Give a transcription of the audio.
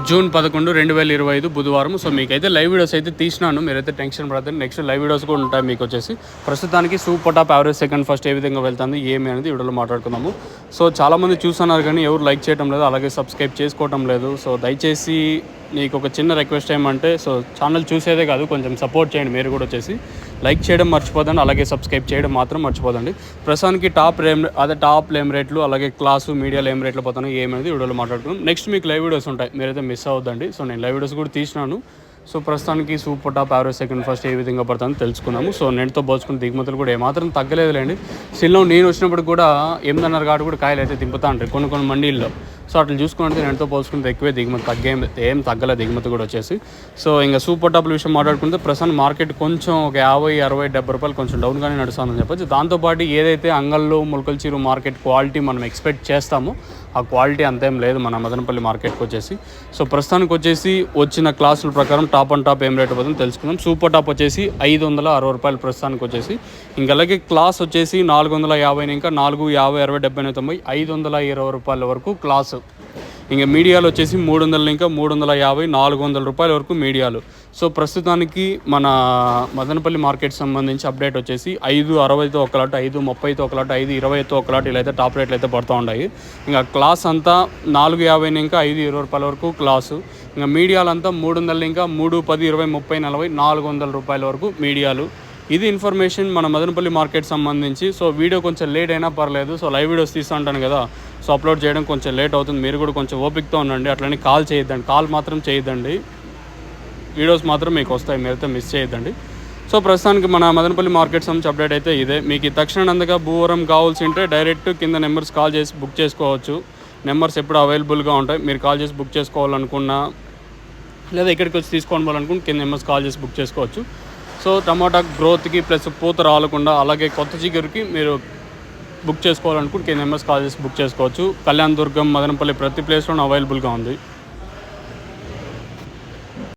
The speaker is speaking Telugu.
జూన్ 11, 2025 బుధవారం. సో మీకైతే లైవ్ వీడియోస్ అయితే తీసినాను, మీరైతే టెన్షన్ పడతారు. నెక్స్ట్ లైవ్ వీడియోస్ కూడా ఉంటాయి మీకు వచ్చేసి. ప్రస్తుతానికి super top average second first ఏ విధంగా వెళ్తుంది ఏమి అనేది వీడియోలో మాట్లాడుకుందాము. సో చాలామంది చూస్తున్నారు కానీ ఎవరు లైక్ చేయడం లేదు, అలాగే సబ్స్క్రైబ్ చేసుకోవటం లేదు. సో దయచేసి మీకు ఒక చిన్న రిక్వెస్ట్ ఏమంటే, సో ఛానల్ చూసేదే కాదు, కొంచెం సపోర్ట్ చేయండి. మీరు కూడా వచ్చేసి లైక్ చేయడం మర్చిపోదండి, అలాగే సబ్స్క్రైబ్ చేయడం మాత్రం మర్చిపోదండి. ప్రస్తుతానికి టాప్ లేమ్ రేట్లు, అలాగే క్లాసు మీడియాలో ఏం రేట్లు పోతాను ఏమనేది వీడియోలో మాట్లాడుకున్నాం. నెక్స్ట్ మీకు లైవ్ వీడియోస్ ఉంటాయి, మీరైతే మిస్ అవ్వద్దండి. సో నేను లైవ్ వీడియోస్ కూడా తీసినాను. సో ప్రస్తుతానికి super top average second first ఏ విధంగా పడుతుందో తెలుసుకుందాము. సో నెట్తో పోల్చుకుని దిగుమతులు కూడా ఏమాత్రం తగ్గలేదులేండి. స్టిల్లో నేను వచ్చినప్పుడు కూడా 8.5 కాడు కూడా కాయలు అయితే దింపుతా ఉంటాయి కొన్ని మండీల్లో. సో అట్లా చూసుకుంటే నెట్తో పోల్చుకుంటే ఎక్కువే దిగుమతి ఏం తగ్గలేదు దిగుమతి కూడా వచ్చేసి. సో ఇంకా సూపర్ టాప్ల విషయం మాట్లాడుకుంటే ప్రస్తుతం మార్కెట్ కొంచెం ఒక 50, 60, 70 రూపాయలు కొంచెం డౌన్గానే నడుస్తుందని చెప్పచ్చు. దాంతోపాటు ఏదైతే అంగళ్ళు ములకల చీరు మార్కెట్ క్వాలిటీ మనం ఎక్స్పెక్ట్ చేస్తామో ఆ క్వాలిటీ అంతేం లేదు మన మదనపల్లి మార్కెట్కి వచ్చేసి. సో ప్రస్తుతానికి వచ్చేసి వచ్చిన క్లాసుల ప్రకారం టాప్ అండ్ టాప్ ఏం రేట్ అవుతుందో తెలుసుకుందాం. సూపర్ టాప్ వచ్చేసి 560 రూపాయలు ప్రస్తుతానికి వచ్చేసి. ఇంకా అలాగే క్లాస్ వచ్చేసి 450, ఇంకా 450, 60, 70, 90, 520 రూపాయల వరకు క్లాసు. ఇంకా మీడియాలు వచ్చేసి 300, ఇంకా 350, 400 రూపాయల వరకు మీడియాలు. సో ప్రస్తుతానికి మన మదనపల్లి మార్కెట్ సంబంధించి అప్డేట్ వచ్చేసి 560తో ఒకలాట్, 530తో ఒకలాట్, 520తో ఒకలాట్, ఇలా అయితే టాప్ రేట్లు అయితే పడుతూ ఉన్నాయి. ఇంకా క్లాస్ అంతా 450, ఇంకా 520 రూపాయల వరకు క్లాసు. ఇంకా మీడియాలంతా 300, ఇంకా 3, 10, 20, 30, 40, 400 రూపాయల వరకు మీడియాలు. ఇది ఇన్ఫర్మేషన్ మన మదనపల్లి మార్కెట్ సంబంధించి. సో వీడియో కొంచెం లేట్ అయినా పర్లేదు, సో లైవ్ వీడియోస్ తీస్తూ ఉంటాను కదా, సో అప్లోడ్ చేయడం కొంచెం లేట్ అవుతుంది. మీరు కూడా కొంచెం ఓపికతో ఉండండి, అట్లనే కాల్ మాత్రం చేయొద్దండి. వీడియోస్ మాత్రం మీకు వస్తాయి, మీరైతే మిస్ చేయొద్దండి. సో ప్రస్తుతానికి మన మదనపల్లి మార్కెట్ సంబంధించి అప్డేట్ అయితే ఇదే. మీకు తక్షణ అందుగా భూవరం కావాల్సి ఉంటే డైరెక్ట్ కింద నెంబర్స్ కాల్ చేసి బుక్ చేసుకోవచ్చు. నెంబర్స్ ఎప్పుడు అవైలబుల్గా ఉంటాయి. మీరు కాల్ చేసి బుక్ చేసుకోవాలనుకున్నా, లేదా ఇక్కడికి వచ్చి తీసుకోవాలనుకుంటే కింద నెంబర్స్ కాల్ చేసి బుక్ చేసుకోవచ్చు. సో టమాటా గ్రోత్కి ప్లస్ పూత రాలకుండా, అలాగే కొత్త చిగురికి మీరు బుక్ చేసుకోవాలనుకుంటే కింద నెంబర్స్ కాల్ చేసి బుక్ చేసుకోవచ్చు. కళ్యాణ్ దుర్గం, మదనపల్లి ప్రతి ప్లేస్లోనూ అవైలబుల్గా ఉంది.